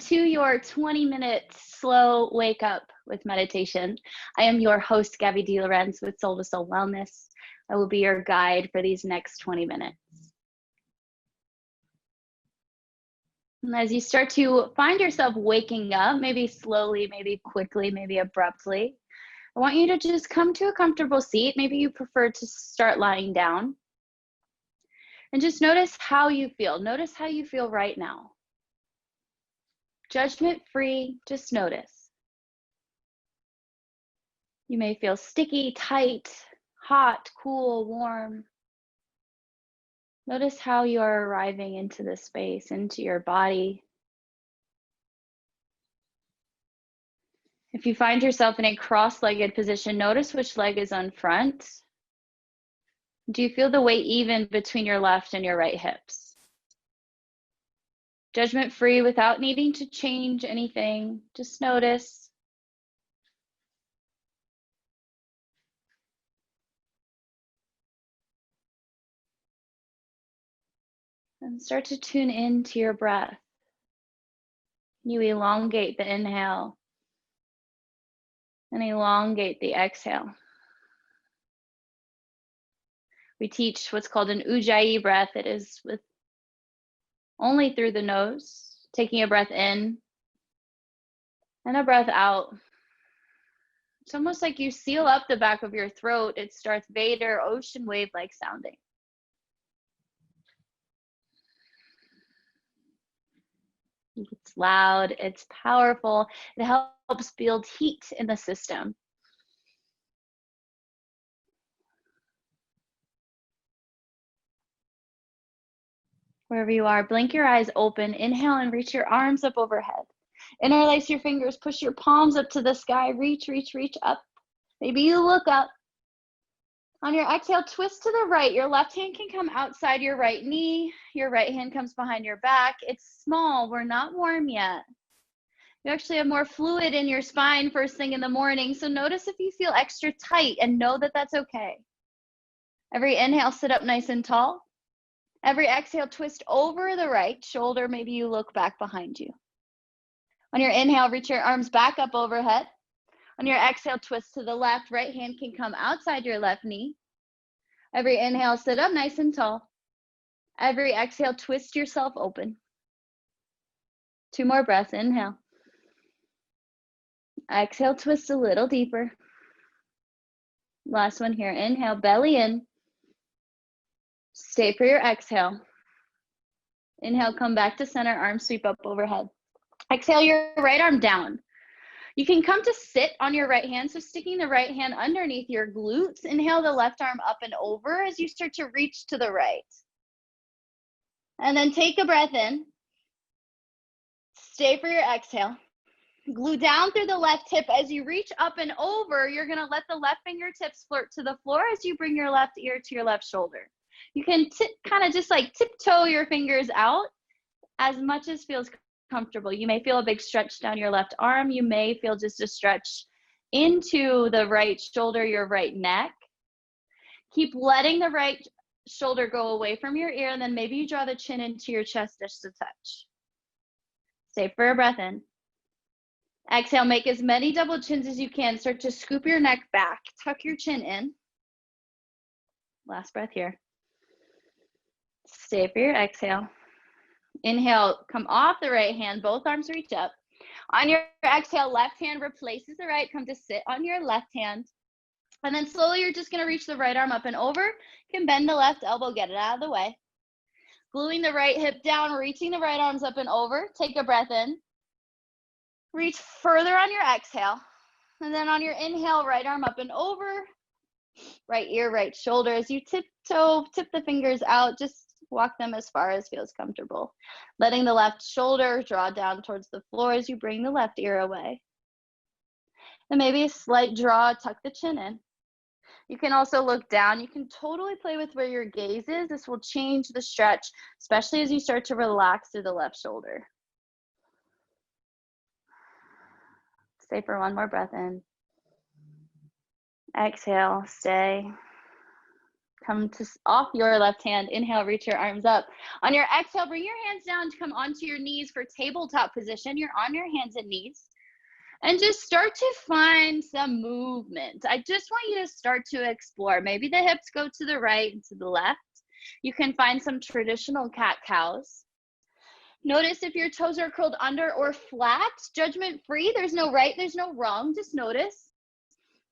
to your 20-minute slow wake up with meditation. I am your host, Gabby D. Lorenz with Soul to Soul Wellness. I will be your guide for these next 20 minutes. And as you start to find yourself waking up, maybe slowly, maybe quickly, maybe abruptly, I want you to just come to a comfortable seat. Maybe you prefer to start lying down. And just notice how you feel. Notice how you feel right now. Judgment-free, just notice. You may feel sticky, tight, hot, cool, warm. Notice how you are arriving into this space, into your body. If you find yourself in a cross-legged position, notice which leg is on front. Do you feel the weight even between your left and your right hips? Judgment-free, without needing to change anything, just notice. And start to tune into your breath. You elongate the inhale and elongate the exhale. We teach what's called an ujjayi breath. It is with only through the nose, taking a breath in and a breath out. It's almost like you seal up the back of your throat. It's Darth Vader, ocean wave-like sounding. It's loud, it's powerful. It helps build heat in the system. Wherever you are, blink your eyes open. Inhale and reach your arms up overhead. Interlace your fingers, push your palms up to the sky. Reach, reach, reach up. Maybe you look up. On your exhale, twist to the right. Your left hand can come outside your right knee. Your right hand comes behind your back. It's small. We're not warm yet. You actually have more fluid in your spine first thing in the morning. So notice if you feel extra tight and know that that's okay. Every inhale, sit up nice and tall. Every exhale, twist over the right shoulder. Maybe you look back behind you. On your inhale, reach your arms back up overhead. On your exhale, twist to the left. Right hand can come outside your left knee. Every inhale, sit up nice and tall. Every exhale, twist yourself open. 2 more breaths. Inhale. Exhale, twist a little deeper. Last one here. Inhale, belly in. Stay for your exhale. Inhale, come back to center, arms sweep up overhead. Exhale your right arm down. You can come to sit on your right hand, so sticking the right hand underneath your glutes. Inhale the left arm up and over as you start to reach to the right. And then take a breath in. Stay for your exhale. Glue down through the left hip. As you reach up and over, you're gonna let the left fingertips flirt to the floor as you bring your left ear to your left shoulder. You can kind of just like tiptoe your fingers out as much as feels comfortable. You may feel a big stretch down your left arm. You may feel just a stretch into the right shoulder, your right neck. Keep letting the right shoulder go away from your ear, and then maybe you draw the chin into your chest just a touch. Stay for a breath in. Exhale, make as many double chins as you can. Start to scoop your neck back. Tuck your chin in. Last breath here. Stay for your exhale. Inhale, come off the right hand, both arms reach up. On your exhale, left hand replaces the right, come to sit on your left hand. And then slowly you're just gonna reach the right arm up and over. You can bend the left elbow, get it out of the way. Gluing the right hip down, reaching the right arms up and over. Take a breath in. Reach further on your exhale. And then on your inhale, right arm up and over. Right ear, right shoulder. As you tiptoe, tip the fingers out, just walk them as far as feels comfortable. Letting the left shoulder draw down towards the floor as you bring the left ear away. And maybe a slight draw, tuck the chin in. You can also look down. You can totally play with where your gaze is. This will change the stretch, especially as you start to relax through the left shoulder. Stay for 1 more breath in. Exhale, stay. Come to off your left hand. Inhale, reach your arms up. On your exhale, bring your hands down to come onto your knees for tabletop position. You're on your hands and knees. And just start to find some movement. I just want you to start to explore. Maybe the hips go to the right and to the left. You can find some traditional cat-cows. Notice if your toes are curled under or flat, judgment-free. There's no right, there's no wrong. Just notice.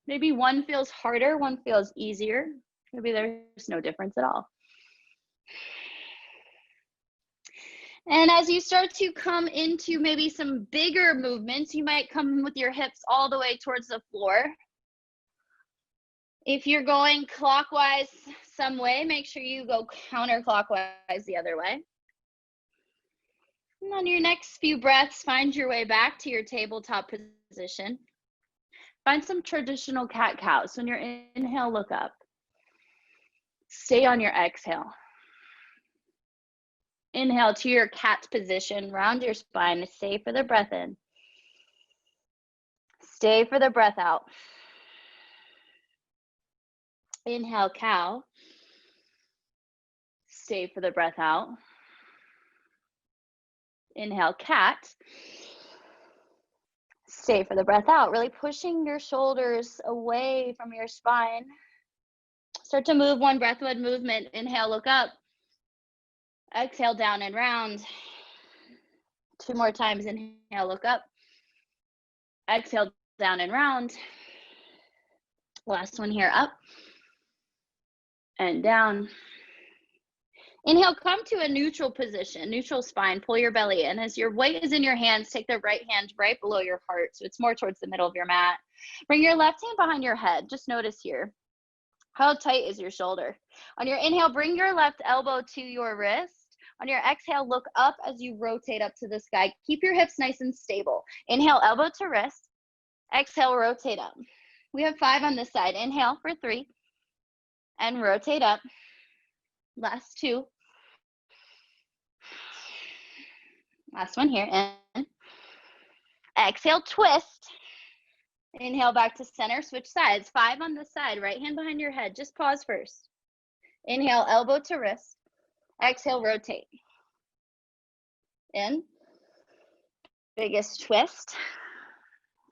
Maybe one feels harder, one feels easier. Maybe there's no difference at all. And as you start to come into maybe some bigger movements, you might come with your hips all the way towards the floor. If you're going clockwise some way, make sure you go counterclockwise the other way. And on your next few breaths, find your way back to your tabletop position. Find some traditional cat-cows. So on your inhale, look up. Stay on your exhale. Inhale to your cat position, round your spine, stay for the breath in. Stay for the breath out. Inhale, cow. Stay for the breath out. Inhale, cat. Stay for the breath out, really pushing your shoulders away from your spine. Start to move one breath, one movement. Inhale, look up. Exhale, down and round. 2 more times. Inhale, look up. Exhale, down and round. Last one here, up and down. Inhale, come to a neutral position, neutral spine. Pull your belly in. As your weight is in your hands, take the right hand right below your heart, so it's more towards the middle of your mat. Bring your left hand behind your head. Just notice here, how tight is your shoulder? On your inhale, bring your left elbow to your wrist. On your exhale, look up as you rotate up to the sky. Keep your hips nice and stable. Inhale, elbow to wrist. Exhale, rotate up. We have 5 on this side. Inhale for 3 and rotate up. Last 2. Last one here. And exhale, twist. Inhale back to center, switch sides. 5 on this side, right hand behind your head. Just pause first. Inhale, elbow to wrist. Exhale, rotate. In. Biggest twist.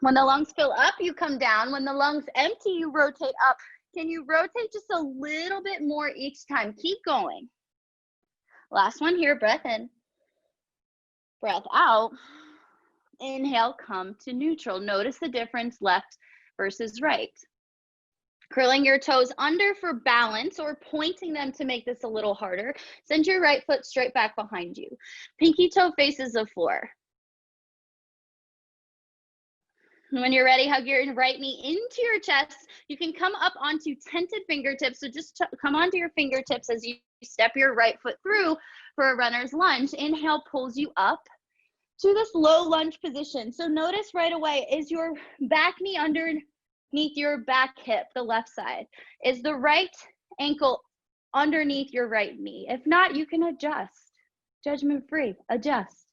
When the lungs fill up, you come down. When the lungs empty, you rotate up. Can you rotate just a little bit more each time? Keep going. Last one here, breath in. Breath out. Inhale, come to neutral. Notice the difference left versus right. Curling your toes under for balance or pointing them to make this a little harder. Send your right foot straight back behind you. Pinky toe faces the floor. When you're ready, hug your right knee into your chest. You can come up onto tented fingertips. So just come onto your fingertips as you step your right foot through for a runner's lunge. Inhale pulls you up to this low lunge position. So notice right away, is your back knee underneath your back hip, the left side? Is the right ankle underneath your right knee? If not, you can adjust. Judgment free, adjust.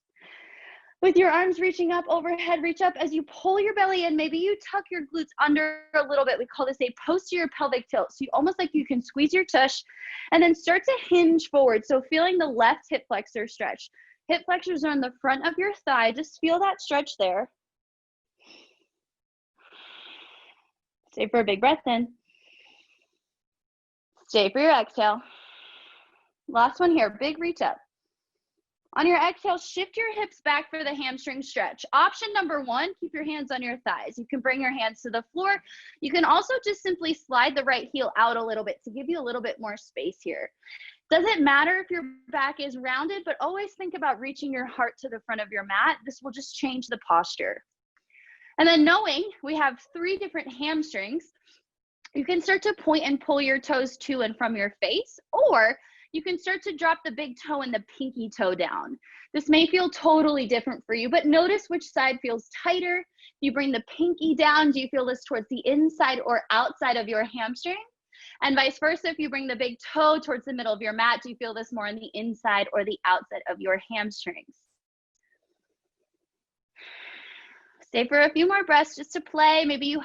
With your arms reaching up overhead, reach up as you pull your belly in. Maybe you tuck your glutes under a little bit. We call this a posterior pelvic tilt. So you almost like you can squeeze your tush and then start to hinge forward. So feeling the left hip flexor stretch. Hip flexors are on the front of your thigh. Just feel that stretch there. Stay for a big breath in. Stay for your exhale. Last one here, big reach up. On your exhale, shift your hips back for the hamstring stretch. Option number 1, keep your hands on your thighs. You can bring your hands to the floor. You can also just simply slide the right heel out a little bit to give you a little bit more space here. Doesn't matter if your back is rounded, but always think about reaching your heart to the front of your mat. This will just change the posture. And then knowing we have 3 different hamstrings, you can start to point and pull your toes to and from your face, or you can start to drop the big toe and the pinky toe down. This may feel totally different for you, but notice which side feels tighter. You bring the pinky down. Do you feel this towards the inside or outside of your hamstring? And vice versa, if you bring the big toe towards the middle of your mat, do you feel this more on the inside or the outside of your hamstrings? Stay for a few more breaths just to play. Maybe you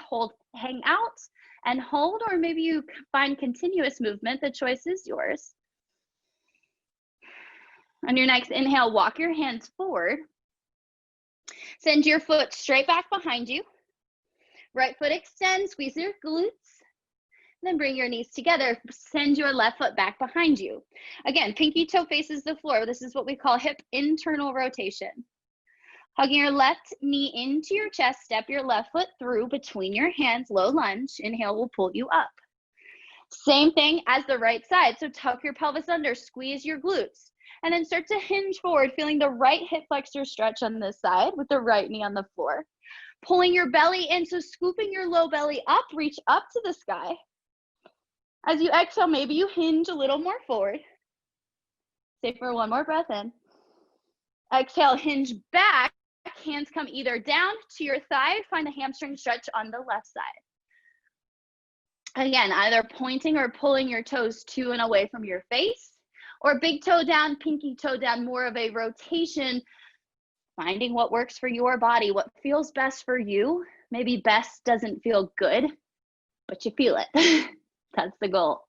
hang out and hold, or maybe you find continuous movement. The choice is yours. On your next inhale, walk your hands forward. Send your foot straight back behind you. Right foot extends, squeeze your glutes. Then bring your knees together. Send your left foot back behind you. Again, pinky toe faces the floor. This is what we call hip internal rotation. Hugging your left knee into your chest, step your left foot through between your hands, low lunge. Inhale will pull you up. Same thing as the right side. So tuck your pelvis under, squeeze your glutes, and then start to hinge forward, feeling the right hip flexor stretch on this side with the right knee on the floor. Pulling your belly in, so scooping your low belly up, reach up to the sky. As you exhale, maybe you hinge a little more forward. Stay for one more breath in. Exhale, hinge back. Hands come either down to your thigh, find the hamstring stretch on the left side. Again, either pointing or pulling your toes to and away from your face, or big toe down, pinky toe down, more of a rotation, finding what works for your body, what feels best for you. Maybe best doesn't feel good, but you feel it. That's the goal.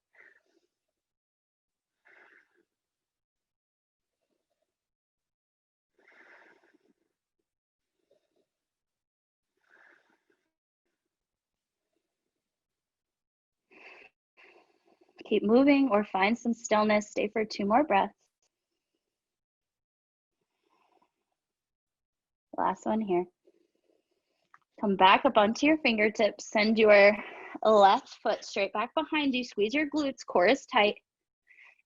Keep moving or find some stillness. Stay for 2 more breaths. Last one here. Come back up onto your fingertips. Send your left foot straight back behind you. Squeeze your glutes, core is tight.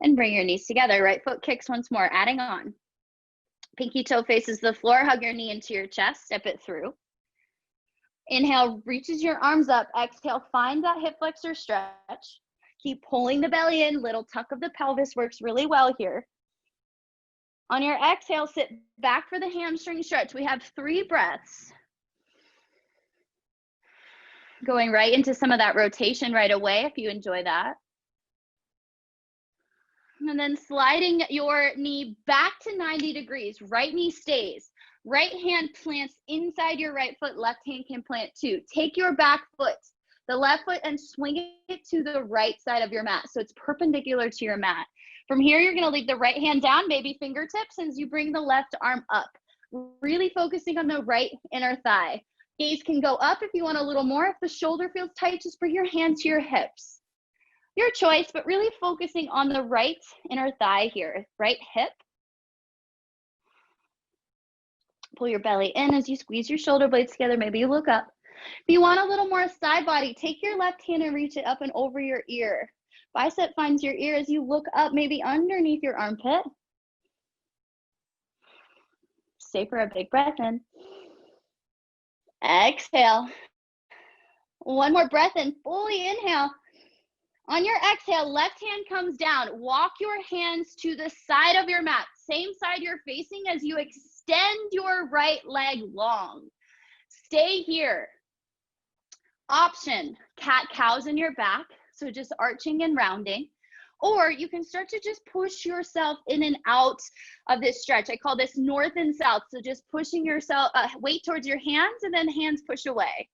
And bring your knees together. Right foot kicks once more, adding on. Pinky toe faces the floor. Hug your knee into your chest. Step it through. Inhale, reaches your arms up. Exhale, find that hip flexor stretch. Keep pulling the belly in. Little tuck of the pelvis works really well here. On your exhale, sit back for the hamstring stretch. We have 3 breaths. Going right into some of that rotation right away if you enjoy that. And then sliding your knee back to 90 degrees. Right knee stays. Right hand plants inside your right foot. Left hand can plant too. Take your back foot, the left foot, and swing it to the right side of your mat. So it's perpendicular to your mat. From here, you're going to leave the right hand down, maybe fingertips, as you bring the left arm up. Really focusing on the right inner thigh. Gaze can go up if you want a little more. If the shoulder feels tight, just bring your hand to your hips. Your choice, but really focusing on the right inner thigh here, right hip. Pull your belly in as you squeeze your shoulder blades together. Maybe you look up. If you want a little more side body, take your left hand and reach it up and over your ear. Bicep finds your ear as you look up, maybe underneath your armpit. Stay for a big breath in. Exhale. One more breath in. Fully inhale. On your exhale, left hand comes down. Walk your hands to the side of your mat. Same side you're facing as you extend your right leg long. Stay here. Option, cat-cows in your back. So just arching and rounding. Or you can start to just push yourself in and out of this stretch. I call this north and south. So just pushing yourself, weight towards your hands and then hands push away.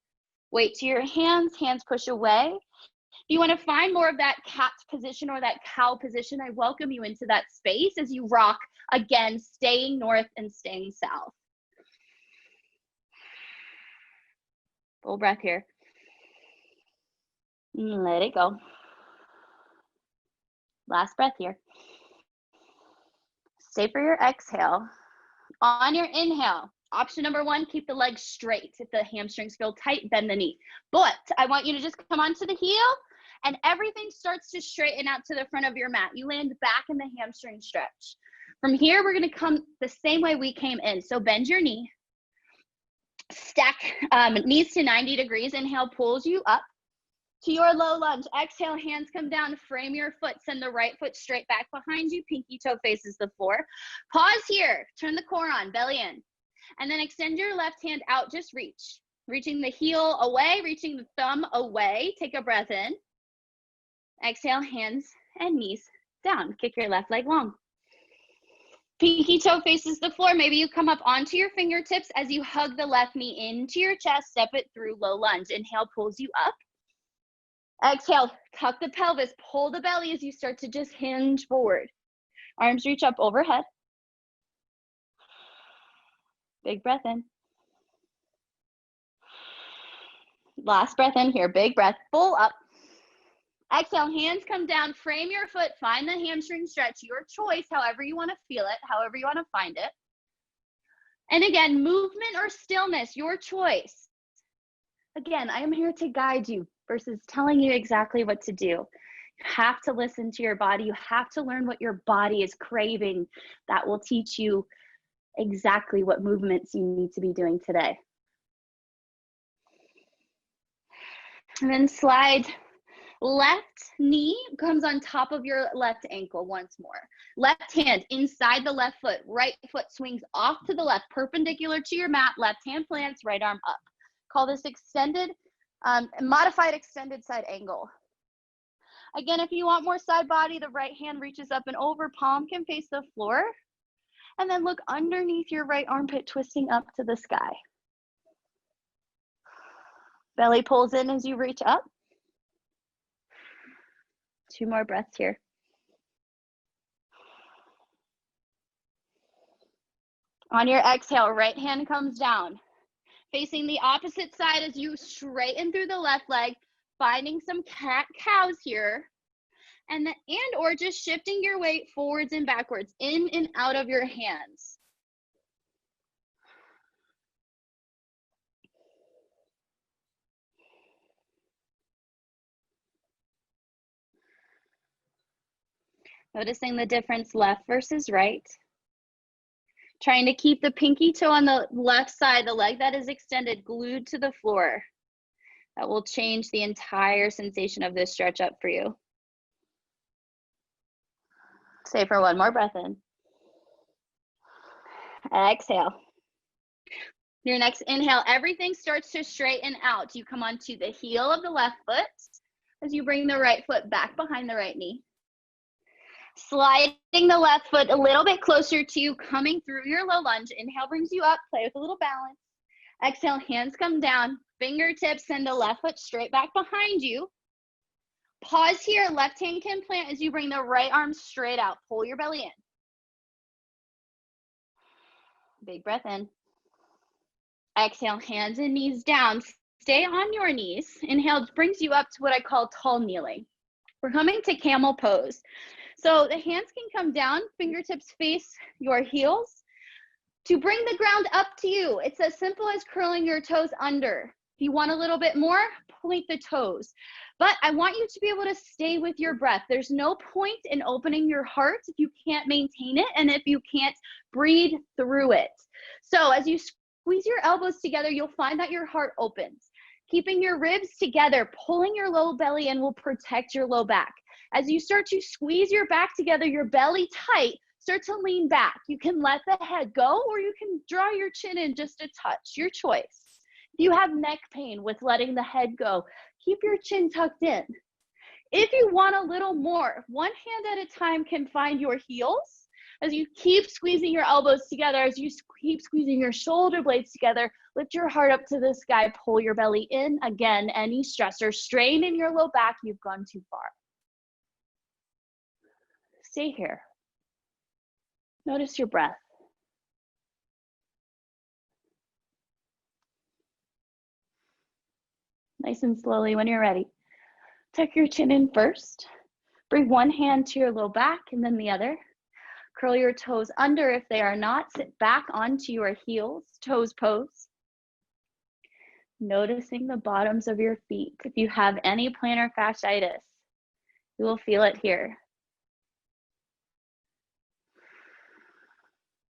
Weight to your hands, hands push away. If you want to find more of that cat position or that cow position, I welcome you into that space as you rock, again, staying north and staying south. Full breath here. Let it go. Last breath here. Stay for your exhale. On your inhale, option number 1, keep the legs straight. If the hamstrings feel tight, bend the knee. But I want you to just come onto the heel and everything starts to straighten out to the front of your mat. You land back in the hamstring stretch. From here, we're going to come the same way we came in. So bend your knee. Stack knees to 90 degrees. Inhale pulls you up to your low lunge. Exhale, hands come down, frame your foot, send the right foot straight back behind you, pinky toe faces the floor. Pause here, turn the core on, belly in, and then extend your left hand out, just reach. Reaching the heel away, reaching the thumb away, take a breath in. Exhale, hands and knees down, kick your left leg long. Pinky toe faces the floor, maybe you come up onto your fingertips as you hug the left knee into your chest, step it through low lunge. Inhale pulls you up. Exhale, tuck the pelvis, pull the belly as you start to just hinge forward. Arms reach up overhead. Big breath in. Last breath in here, big breath, full up. Exhale, hands come down, frame your foot, find the hamstring stretch, your choice, however you want to feel it, however you want to find it. And again, movement or stillness, your choice. Again, I am here to guide you versus telling you exactly what to do. You have to listen to your body. You have to learn what your body is craving. That will teach you exactly what movements you need to be doing today. And then slide. Left knee comes on top of your left ankle once more. Left hand inside the left foot. Right foot swings off to the left, perpendicular to your mat. Left hand plants, right arm up. Call this extended, modified extended side angle. Again, if you want more side body, the right hand reaches up and over, palm can face the floor. And then look underneath your right armpit, twisting up to the sky. Belly pulls in as you reach up. 2 more breaths here. On your exhale, right hand comes down. Facing the opposite side as you straighten through the left leg, finding some cat-cows here. And or just shifting your weight forwards and backwards, in and out of your hands. Noticing the difference left versus right. Trying to keep the pinky toe on the left side, the leg that is extended, glued to the floor. That will change the entire sensation of this stretch up for you. Stay for 1 more breath in. Exhale. Your next inhale, everything starts to straighten out. You come onto the heel of the left foot as you bring the right foot back behind the right knee. Sliding the left foot a little bit closer to you, coming through your low lunge. Inhale brings you up, play with a little balance. Exhale, hands come down, fingertips send the left foot straight back behind you. Pause here, left hand can plant as you bring the right arm straight out. Pull your belly in. Big breath in. Exhale, hands and knees down. Stay on your knees. Inhale brings you up to what I call tall kneeling. We're coming to camel pose. So the hands can come down, fingertips face your heels to bring the ground up to you. It's as simple as curling your toes under. If you want a little bit more, point the toes. But I want you to be able to stay with your breath. There's no point in opening your heart if you can't maintain it and if you can't breathe through it. So as you squeeze your elbows together, you'll find that your heart opens. Keeping your ribs together, pulling your low belly in will protect your low back. As you start to squeeze your back together, your belly tight, start to lean back. You can let the head go or you can draw your chin in just a touch, your choice. If you have neck pain with letting the head go, keep your chin tucked in. If you want a little more, one hand at a time can find your heels. As you keep squeezing your elbows together, as you keep squeezing your shoulder blades together, lift your heart up to the sky, pull your belly in. Again, any stress or strain in your low back, you've gone too far. Stay here. Notice your breath. Nice and slowly when you're ready. Tuck your chin in first. Bring one hand to your low back and then the other. Curl your toes under if they are not. Sit back onto your heels, toes pose. Noticing the bottoms of your feet. If you have any plantar fasciitis, you will feel it here.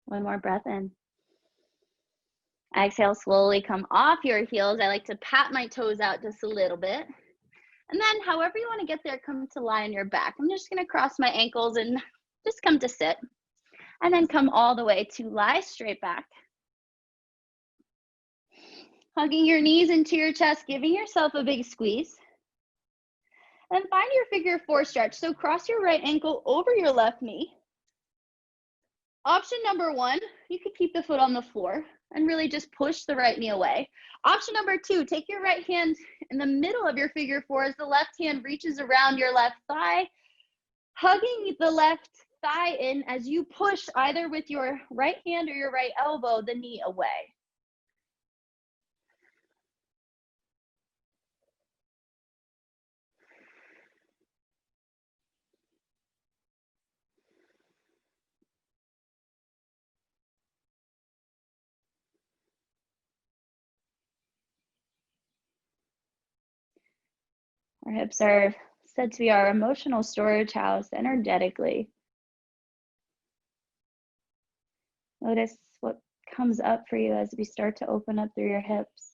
1 more breath in. Exhale, slowly come off your heels. I like to pat my toes out just a little bit. And then however you want to get there, come to lie on your back. I'm just going to cross my ankles and just come to sit. And then come all the way to lie straight back. Hugging your knees into your chest, giving yourself a big squeeze. And find your 4 figure stretch. So cross your right ankle over your left knee. Option number one, you could keep the foot on the floor and really just push the right knee away. Option number two, take your right hand in the middle of your figure four as the left hand reaches around your left thigh, hugging the left thigh in as you push either with your right hand or your right elbow the knee away. Our hips are said to be our emotional storage house energetically. Notice what comes up for you as we start to open up through your hips.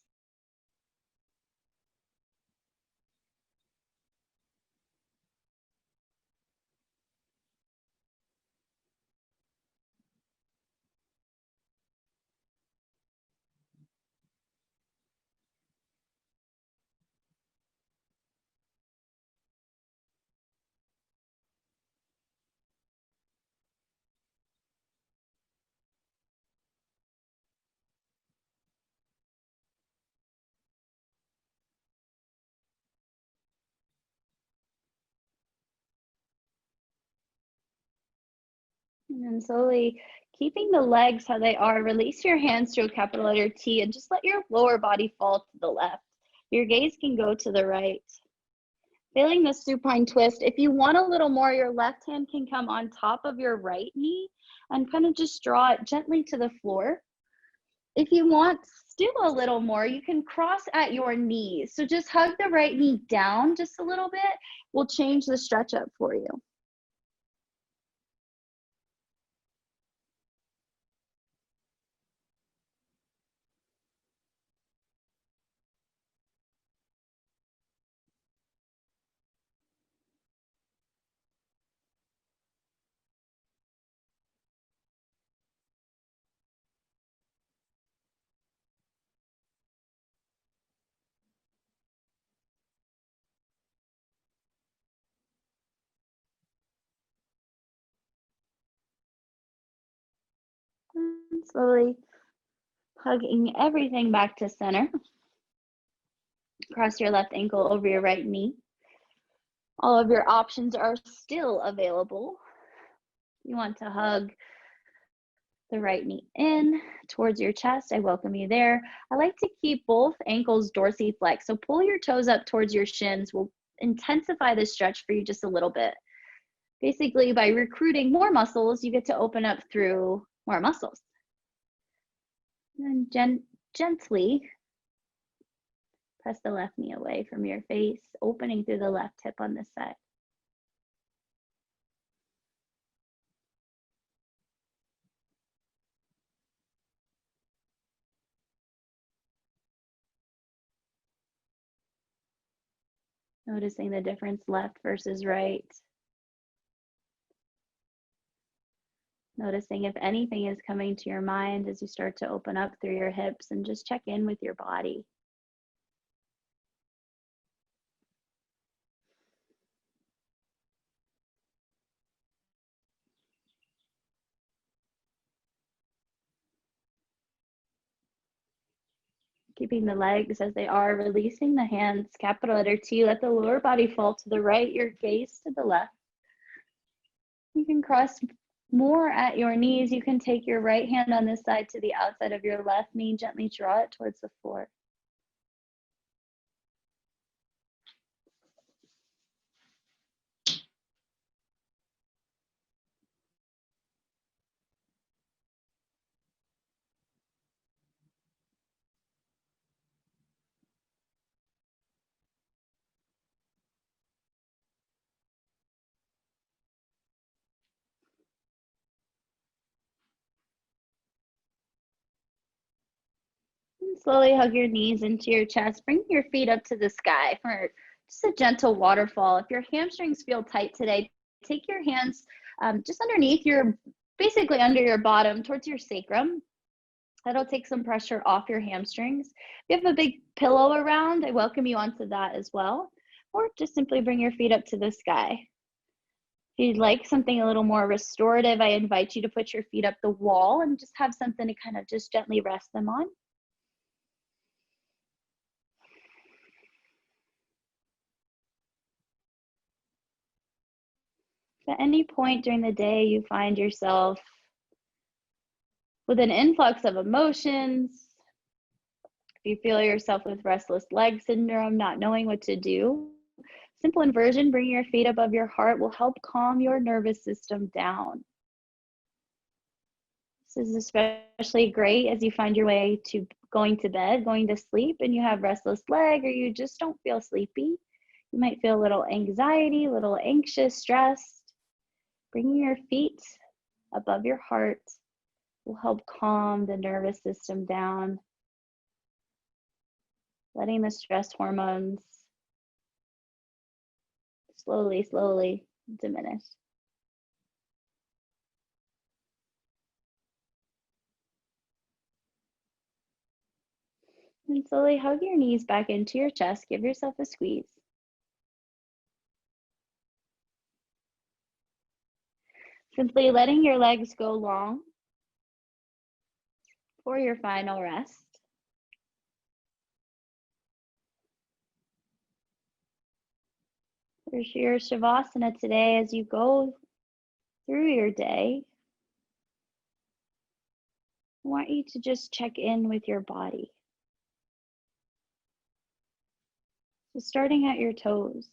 And then slowly keeping the legs how they are, release your hands to a capital letter T and just let your lower body fall to the left. Your gaze can go to the right. Feeling the supine twist, if you want a little more, your left hand can come on top of your right knee and kind of just draw it gently to the floor. If you want still a little more, you can cross at your knees. So just hug the right knee down just a little bit. We'll change the stretch up for you. And slowly hugging everything back to center. Cross your left ankle over your right knee. All of your options are still available. You want to hug the right knee in towards your chest. I welcome you there. I like to keep both ankles dorsiflex. So pull your toes up towards your shins. We'll intensify this stretch for you just a little bit. Basically, by recruiting more muscles, you get to open up through more muscles. And then gently press the left knee away from your face, opening through the left hip on this side. Noticing the difference left versus right. Noticing if anything is coming to your mind as you start to open up through your hips, and just check in with your body. Keeping the legs as they are, releasing the hands, capital letter T, let the lower body fall to the right, your gaze to the left. You can cross more at your knees. You can take your right hand on this side to the outside of your left knee, gently draw it towards the floor. And slowly hug your knees into your chest. Bring your feet up to the sky for just a gentle waterfall. If your hamstrings feel tight today, take your hands just underneath your, basically under your bottom towards your sacrum. That'll take some pressure off your hamstrings. If you have a big pillow around, I welcome you onto that as well. Or just simply bring your feet up to the sky. you'd like something a little more restorative, I invite you to put your feet up the wall and just have something to kind of just gently rest them on. If at any point during the day you find yourself with an influx of emotions, if you feel yourself with restless leg syndrome, not knowing what to do, simple inversion, bringing your feet above your heart, will help calm your nervous system down. This is especially great as you find your way to going to bed, going to sleep, and you have restless leg, or you just don't feel sleepy. You might feel a little anxiety, a little anxious, stressed. Bringing your feet above your heart will help calm the nervous system down, letting the stress hormones slowly diminish. And slowly hug your knees back into your chest. Give yourself a squeeze. Simply letting your legs go long for your final rest. There's your Shavasana today. As you go through your day, I want you to just check in with your body. So starting at your toes,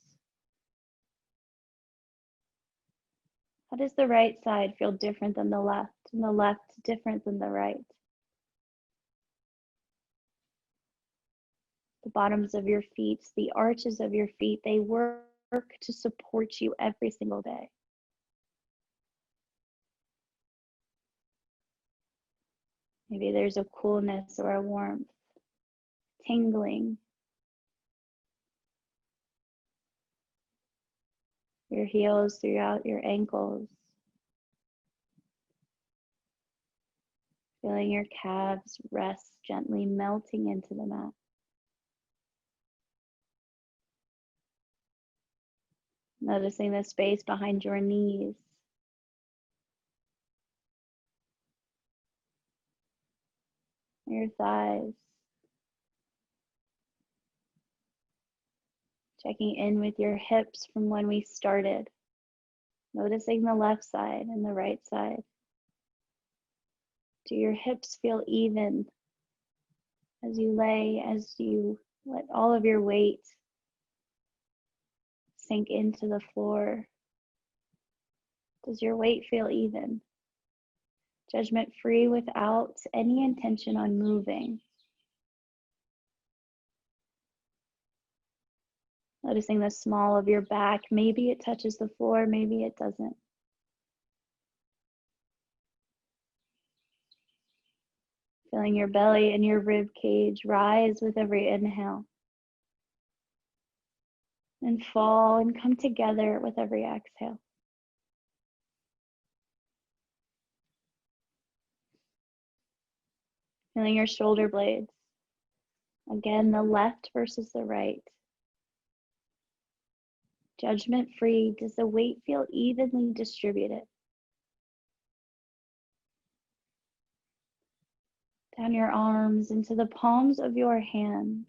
how does the right side feel different than the left, and the left different than the right? The bottoms of your feet, the arches of your feet, they work to support you every single day. Maybe there's a coolness or a warmth, tingling. Your heels throughout your ankles. Feeling your calves rest gently, melting into the mat. Noticing the space behind your knees. Your thighs. Checking in with your hips from when we started. Noticing the left side and the right side. Do your hips feel even as you lay, as you let all of your weight sink into the floor? Does your weight feel even? Judgment free, without any intention on moving. Noticing the small of your back. Maybe it touches the floor, maybe it doesn't. Feeling your belly and your rib cage rise with every inhale. And fall and come together with every exhale. Feeling your shoulder blades. Again, the left versus the right. Judgment free. Does the weight feel evenly distributed? Down your arms into the palms of your hands.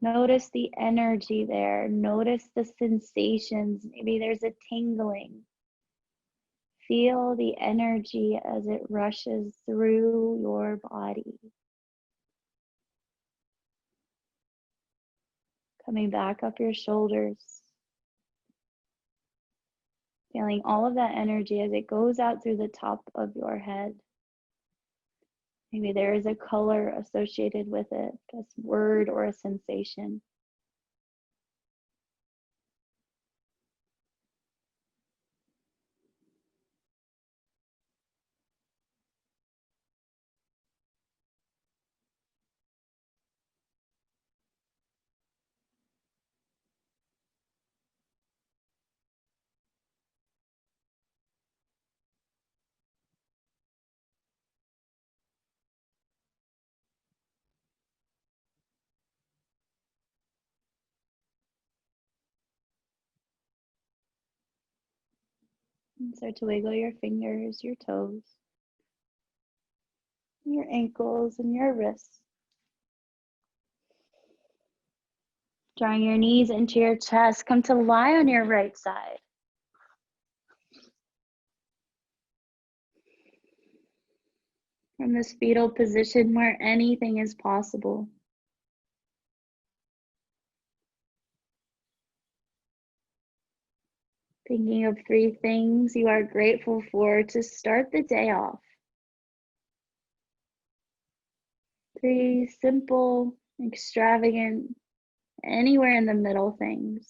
Notice the energy there. Notice the sensations. Maybe there's a tingling. Feel the energy as it rushes through your body. Coming back up your shoulders. Feeling all of that energy as it goes out through the top of your head. Maybe there is a color associated with it, a word or a sensation. Start to wiggle your fingers, your toes, your ankles, and your wrists. Drawing your knees into your chest, come to lie on your right side. From this fetal position where anything is possible. Thinking of 3 things you are grateful for to start the day off. 3 simple, extravagant, anywhere in the middle things.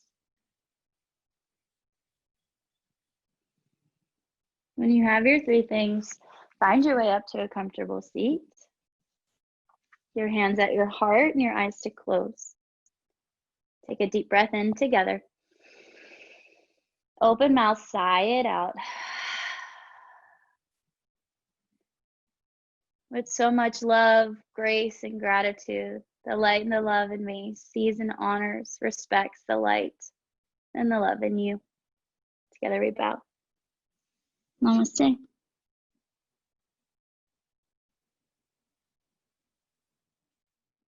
When you have your 3 things, find your way up to a comfortable seat. Your hands at your heart and your eyes to close. Take a deep breath in together. Open mouth, sigh it out. With so much love, grace, and gratitude, the light and the love in me sees and honors, respects the light and the love in you. Together we bow. Namaste.